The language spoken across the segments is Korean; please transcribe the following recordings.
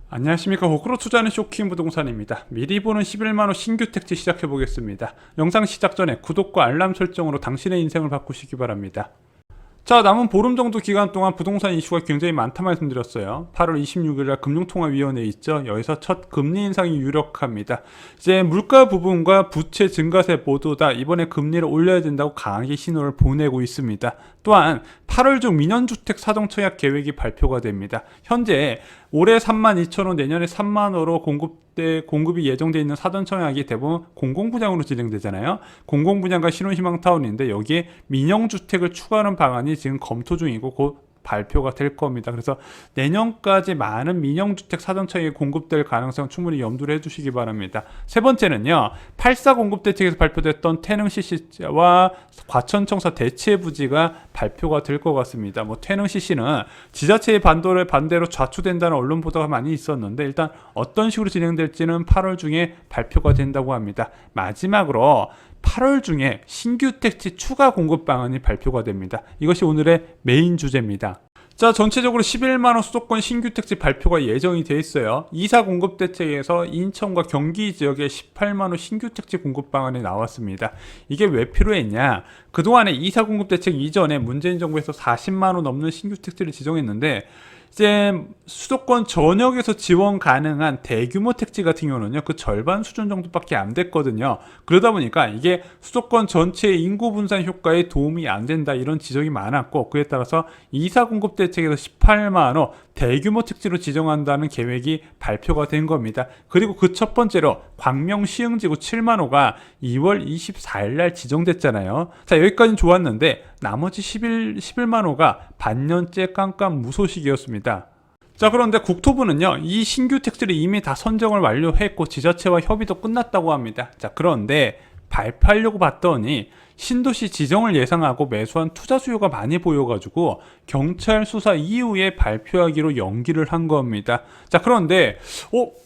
안녕하십니까. 호구로 투자하는 쇼킹 부동산입니다. 미리 보는 11만원 신규 택지 시작해 보겠습니다. 영상 시작 전에 구독과 알람 설정으로 당신의 인생을 바꾸시기 바랍니다. 자, 남은 보름 정도 기간 동안 부동산 이슈가 굉장히 많다 말씀드렸어요. 8월 26일날 금융통화위원회 있죠. 여기서 첫 금리 인상이 유력합니다. 이제 물가 부분과 부채 증가세 모두 다 이번에 금리를 올려야 된다고 강하게 신호를 보내고 있습니다. 또한 8월 중 민연주택 사정청약 계획이 발표가 됩니다. 현재 올해 32,000호, 내년에 3만호로 공급이 예정되어 있는 사전청약이 대부분 공공분양으로 진행되잖아요. 공공분양과 신혼희망타운인데 여기에 민영주택을 추가하는 방안이 지금 검토 중이고 곧 발표가 될 겁니다. 그래서 내년까지 많은 민영주택 사전청약이 공급될 가능성 충분히 염두를 해주시기 바랍니다. 세 번째는요, 8.4 공급대책에서 발표됐던 태릉CC와 과천청사 대체부지가 발표가 될 것 같습니다. 태릉CC는 지자체의 반대로 좌초된다는 언론 보도가 많이 있었는데 일단 어떤 식으로 진행될지는 8월 중에 발표가 된다고 합니다. 마지막으로 8월 중에 신규 택지 추가 공급 방안이 발표가 됩니다. 이것이 오늘의 메인 주제입니다. 자, 전체적으로 11만원 수도권 신규 택지 발표가 예정이 돼 있어요. 2사 공급 대책에서 인천과 경기 지역에 18만원 신규 택지 공급 방안이 나왔습니다. 이게 왜 필요했냐? 그동안에 2사 공급 대책 이전에 문재인 정부에서 40만원 넘는 신규 택지를 지정했는데 이제 수도권 전역에서 지원 가능한 대규모 택지 같은 경우는요, 그 절반 수준 정도밖에 안 됐거든요. 그러다 보니까 이게 수도권 전체의 인구 분산 효과에 도움이 안 된다, 이런 지적이 많았고, 그에 따라서 2사 공급 대책에서 18만원 대규모 택지로 지정한다는 계획이 발표가 된 겁니다. 그리고 그 첫 번째로 광명 시흥지구 7만호가 2월 24일 날 지정됐잖아요. 자, 여기까지는 좋았는데 나머지 11만호가 반년째 깜깜 무소식이었습니다. 자, 그런데 국토부는요, 이 신규 택지를 이미 다 선정을 완료했고 지자체와 협의도 끝났다고 합니다. 자, 그런데 발표하려고 봤더니 신도시 지정을 예상하고 매수한 투자 수요가 많이 보여가지고 경찰 수사 이후에 발표하기로 연기를 한 겁니다. 자, 그런데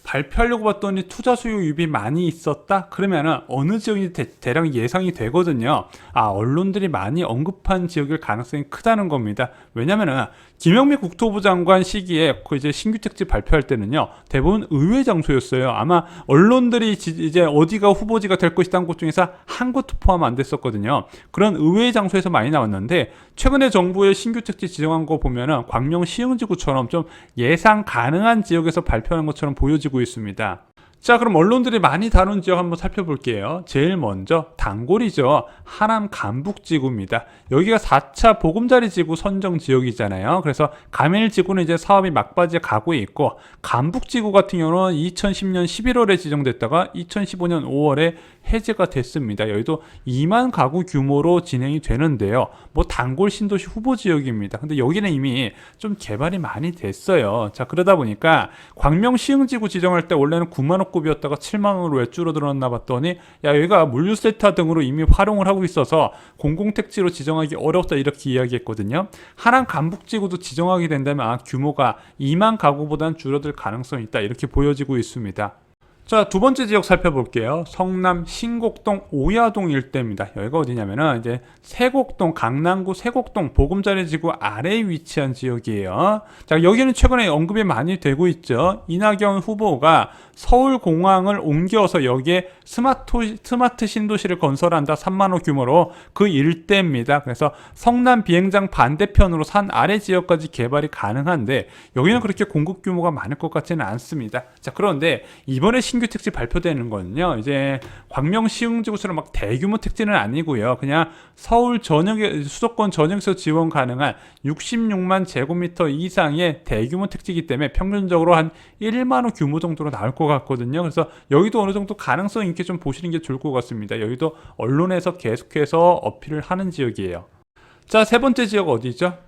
발표하려고 봤더니 투자 수요 유입이 많이 있었다? 그러면은 어느 지역이 대략 예상이 되거든요. 언론들이 많이 언급한 지역일 가능성이 크다는 겁니다. 왜냐면은 김영미 국토부 장관 시기에 이제 신규 택지 발표할 때는요, 대부분 의외 장소였어요. 아마 언론들이 이제 어디가 후보지가 될 것이다 한 곳 중에서 한 곳도 포함 안 됐었거든요. 그런 의외 장소에서 많이 나왔는데 최근에 정부의 신규 택지 지정한 거 보면은 광명 시흥지구처럼 좀 예상 가능한 지역에서 발표하는 것처럼 보여지고 있습니다. 자, 그럼 언론들이 많이 다룬 지역 한번 살펴볼게요. 제일 먼저 단골이죠. 하남 간북지구입니다. 여기가 4차 보금자리 지구 선정 지역이잖아요. 그래서 가밀지구는 이제 사업이 막바지에 가고 있고, 간북지구 같은 경우는 2010년 11월에 지정됐다가 2015년 5월에 해제가 됐습니다. 여기도 2만 가구 규모로 진행이 되는데요. 단골 신도시 후보 지역입니다. 근데 여기는 이미 좀 개발이 많이 됐어요. 자, 그러다 보니까 광명 시흥지구 지정할 때 원래는 9만원 급이었다가 7만원으로 왜 줄어들었나 봤더니 여기가 물류센터 등으로 이미 활용을 하고 있어서 공공택지로 지정하기 어렵다, 이렇게 이야기했거든요. 하남 간북지구도 지정하게 된다면 규모가 2만 가구보다는 줄어들 가능성이 있다, 이렇게 보여지고 있습니다. 자, 두 번째 지역 살펴볼게요. 성남 신곡동 오야동 일대입니다. 여기가 어디냐면은 이제 세곡동, 강남구 세곡동 보금자리 지구 아래에 위치한 지역이에요. 자, 여기는 최근에 언급이 많이 되고 있죠. 이낙연 후보가 서울공항을 옮겨서 여기에 스마트 신도시를 건설한다, 3만호 규모로. 그 일대입니다. 그래서 성남 비행장 반대편으로 산 아래 지역까지 개발이 가능한데 여기는 그렇게 공급 규모가 많을 것 같지는 않습니다. 자, 그런데 이번에 신규 택지 발표되는 거는요, 이제 광명 시흥지구처럼 막 대규모 택지는 아니고요, 그냥 서울 전역에, 수도권 전역에서 지원 가능한 66만 제곱미터 이상의 대규모 택지이기 때문에 평균적으로 한 1만호 규모 정도로 나올 것 같거든요. 그래서 여기도 어느 정도 가능성 있게 좀 보시는 게 좋을 것 같습니다. 여기도 언론에서 계속해서 어필을 하는 지역이에요. 자, 세 번째 지역 어디죠?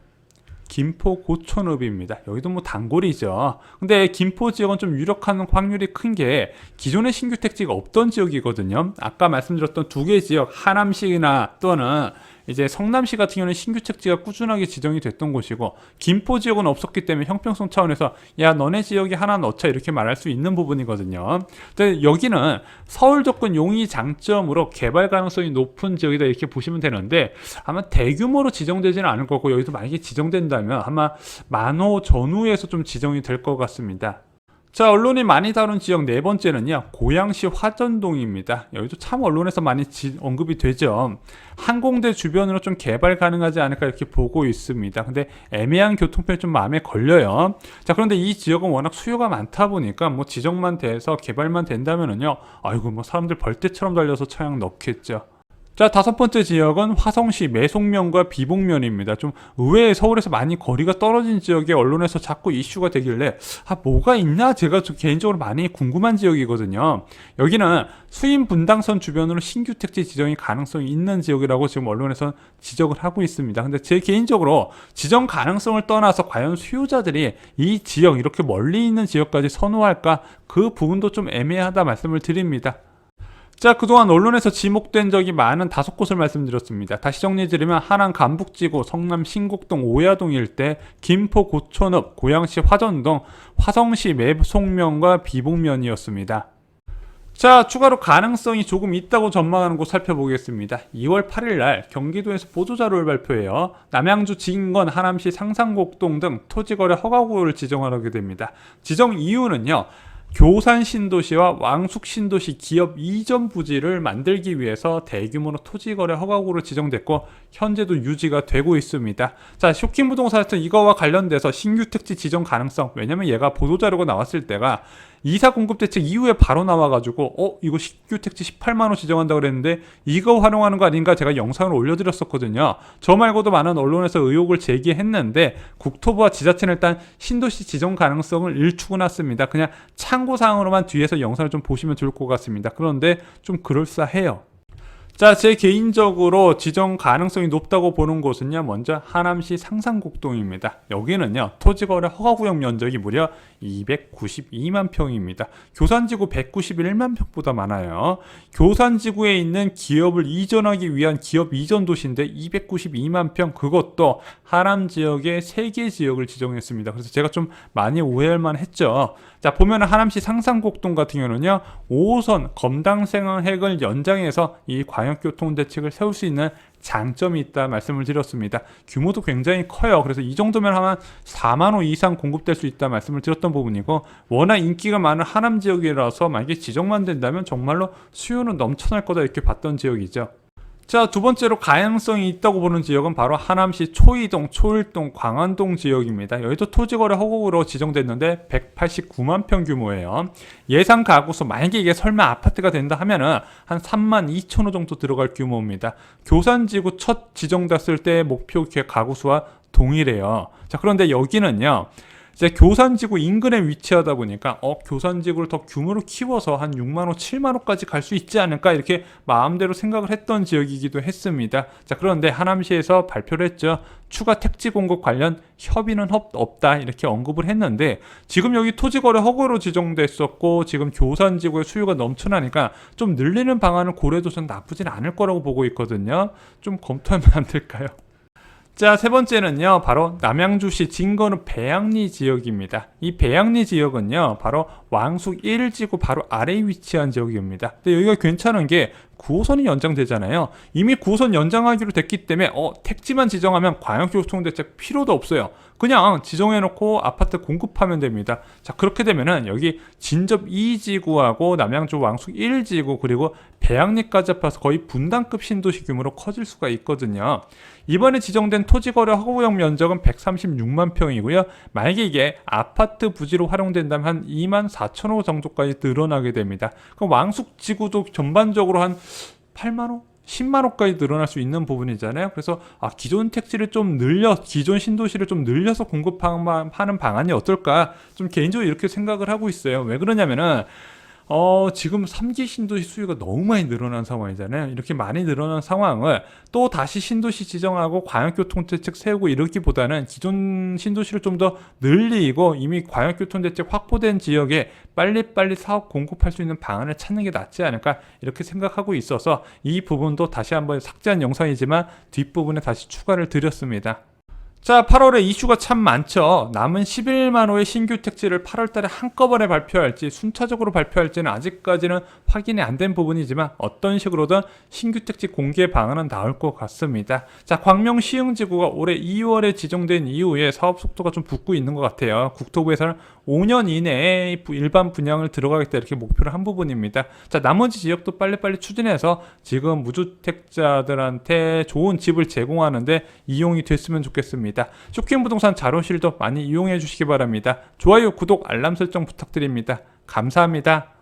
김포 고촌읍입니다. 여기도 단골이죠. 근데 김포 지역은 좀 유력한 확률이 큰 게 기존의 신규 택지가 없던 지역이거든요. 아까 말씀드렸던 두 개 지역, 하남시나 또는 이제 성남시 같은 경우는 신규 택지가 꾸준하게 지정이 됐던 곳이고 김포 지역은 없었기 때문에 형평성 차원에서 야 너네 지역에 하나 넣자 이렇게 말할 수 있는 부분이거든요. 근데 여기는 서울 접근 용이 장점으로 개발 가능성이 높은 지역이다 이렇게 보시면 되는데 아마 대규모로 지정되지는 않을 거고 여기서 만약에 지정된다면 아마 만호 전후에서 좀 지정이 될 것 같습니다. 자, 언론이 많이 다룬 지역 네 번째는요, 고양시 화전동입니다. 여기도 참 언론에서 많이 언급이 되죠. 항공대 주변으로 좀 개발 가능하지 않을까 이렇게 보고 있습니다. 근데 애매한 교통편이 좀 마음에 걸려요. 자, 그런데 이 지역은 워낙 수요가 많다 보니까 뭐 지정만 돼서 개발만 된다면은요, 아이고 뭐 사람들 벌떼처럼 달려서 차량 넣겠죠. 자, 다섯 번째 지역은 화성시 매송면과 비봉면입니다. 좀 의외에 서울에서 많이 거리가 떨어진 지역에 언론에서 자꾸 이슈가 되길래 뭐가 있나 제가 좀 개인적으로 많이 궁금한 지역이거든요. 여기는 수인 분당선 주변으로 신규 택지 지정이 가능성이 있는 지역이라고 지금 언론에서 지적을 하고 있습니다. 근데 제 개인적으로 지정 가능성을 떠나서 과연 수요자들이 이 지역 이렇게 멀리 있는 지역까지 선호할까 그 부분도 좀 애매하다 말씀을 드립니다. 자, 그동안 언론에서 지목된 적이 많은 다섯 곳을 말씀드렸습니다. 다시 정리드리면 하남 간북지구, 성남 신곡동 오야동 일대, 김포 고촌읍, 고양시 화전동, 화성시 매송면과 비봉면이었습니다. 자, 추가로 가능성이 조금 있다고 전망하는 곳 살펴보겠습니다. 2월 8일 날 경기도에서 보도자료를 발표해요. 남양주 진건, 하남시 상산곡동 등 토지거래 허가구를 지정하게 됩니다. 지정 이유는요, 교산 신도시와 왕숙 신도시 기업 이전 부지를 만들기 위해서 대규모로 토지거래 허가구로 지정됐고 현재도 유지가 되고 있습니다. 자, 쇼킹 부동산에서 이거와 관련돼서 신규 택지 지정 가능성, 왜냐면 얘가 보도자료가 나왔을 때가 이사 공급 대책 이후에 바로 나와가지고 이거 신규 택지 18만원 지정한다 그랬는데 이거 활용하는 거 아닌가 제가 영상을 올려드렸었거든요. 저 말고도 많은 언론에서 의혹을 제기했는데 국토부와 지자체는 일단 신도시 지정 가능성을 일축해놨습니다. 그냥 참고사항으로만 뒤에서 영상을 좀 보시면 좋을 것 같습니다. 그런데 좀 그럴싸해요. 자, 제 개인적으로 지정 가능성이 높다고 보는 곳은요, 먼저 하남시 상산곡동입니다. 여기는요, 토지거래 허가구역 면적이 무려 292만 평입니다. 교산지구 191만 평보다 많아요. 교산지구에 있는 기업을 이전하기 위한 기업 이전 도시인데 292만 평, 그것도 하남 지역의 3개 지역을 지정했습니다. 그래서 제가 좀 많이 오해할 만했죠. 자, 보면 하남시 상산곡동 같은 경우는요, 5호선 검당생활핵을 연장해서 이 광역교통대책을 세울 수 있는 장점이 있다 말씀을 드렸습니다. 규모도 굉장히 커요. 그래서 이 정도면 한 4만 호 이상 공급될 수 있다 말씀을 드렸던 부분이고, 워낙 인기가 많은 하남 지역이라서 만약에 지정만 된다면 정말로 수요는 넘쳐날 거다 이렇게 봤던 지역이죠. 자, 두 번째로 가능성이 있다고 보는 지역은 바로 하남시 초이동, 초일동, 광안동 지역입니다. 여기도 토지거래 허가구로 지정됐는데 189만 평 규모예요. 예상 가구수, 만약에 이게 설마 아파트가 된다 하면은 한 3만 2천 호 정도 들어갈 규모입니다. 교산지구 첫 지정됐을 때의 목표 가구수와 동일해요. 자, 그런데 여기는요, 이제 교산지구 인근에 위치하다 보니까 교산지구를 더 규모로 키워서 한 6만호, 7만호까지 갈 수 있지 않을까 이렇게 마음대로 생각을 했던 지역이기도 했습니다. 자, 그런데 하남시에서 발표를 했죠. 추가 택지 공급 관련 협의는 없다 이렇게 언급을 했는데, 지금 여기 토지거래 허가로 지정됐었고 지금 교산지구의 수요가 넘쳐나니까 좀 늘리는 방안을 고려해도 전 나쁘진 않을 거라고 보고 있거든요. 좀 검토하면 안 될까요? 자, 세 번째는요, 바로 남양주시 진건읍 배양리 지역입니다. 이 배양리 지역은요, 바로 왕숙 1지구 바로 아래에 위치한 지역입니다. 근데 여기가 괜찮은 게 9호선이 연장되잖아요. 이미 9호선 연장하기로 됐기 때문에 택지만 지정하면 광역교통대책 필요도 없어요. 그냥 지정해놓고 아파트 공급하면 됩니다. 자, 그렇게 되면은 여기 진접 2지구하고 남양주 왕숙 1지구 그리고 배양리까지 합해서 거의 분당급 신도시 규모로 커질 수가 있거든요. 이번에 지정된 토지거래 허가구역 면적은 136만 평이고요. 만약에 이게 아파트 부지로 활용된다면 한 2만 4천 호 정도까지 늘어나게 됩니다. 그럼 왕숙 지구도 전반적으로 한 8만 호? 10만 호까지 늘어날 수 있는 부분이잖아요. 그래서 기존 택지를 좀 기존 신도시를 좀 늘려서 공급하는 방안이 어떨까? 좀 개인적으로 이렇게 생각을 하고 있어요. 왜 그러냐면은 지금 3기 신도시 수요가 너무 많이 늘어난 상황이잖아요. 이렇게 많이 늘어난 상황을 또 다시 신도시 지정하고 광역교통대책 세우고 이러기보다는 기존 신도시를 좀 더 늘리고 이미 광역교통대책 확보된 지역에 빨리빨리 사업 공급할 수 있는 방안을 찾는 게 낫지 않을까 이렇게 생각하고 있어서 이 부분도 다시 한번 삭제한 영상이지만 뒷부분에 다시 추가를 드렸습니다. 자, 8월에 이슈가 참 많죠. 남은 11만 호의 신규 택지를 8월 달에 한꺼번에 발표할지 순차적으로 발표할지는 아직까지는 확인이 안 된 부분이지만 어떤 식으로든 신규 택지 공개 방안은 나올 것 같습니다. 자, 광명 시흥지구가 올해 2월에 지정된 이후에 사업 속도가 좀 붙고 있는 것 같아요. 국토부에서는 5년 이내에 일반 분양을 들어가겠다 이렇게 목표를 한 부분입니다. 자, 나머지 지역도 빨리빨리 추진해서 지금 무주택자들한테 좋은 집을 제공하는데 이용이 됐으면 좋겠습니다. 쇼킹 부동산 자료실도 많이 이용해 주시기 바랍니다. 좋아요, 구독, 알람 설정 부탁드립니다. 감사합니다.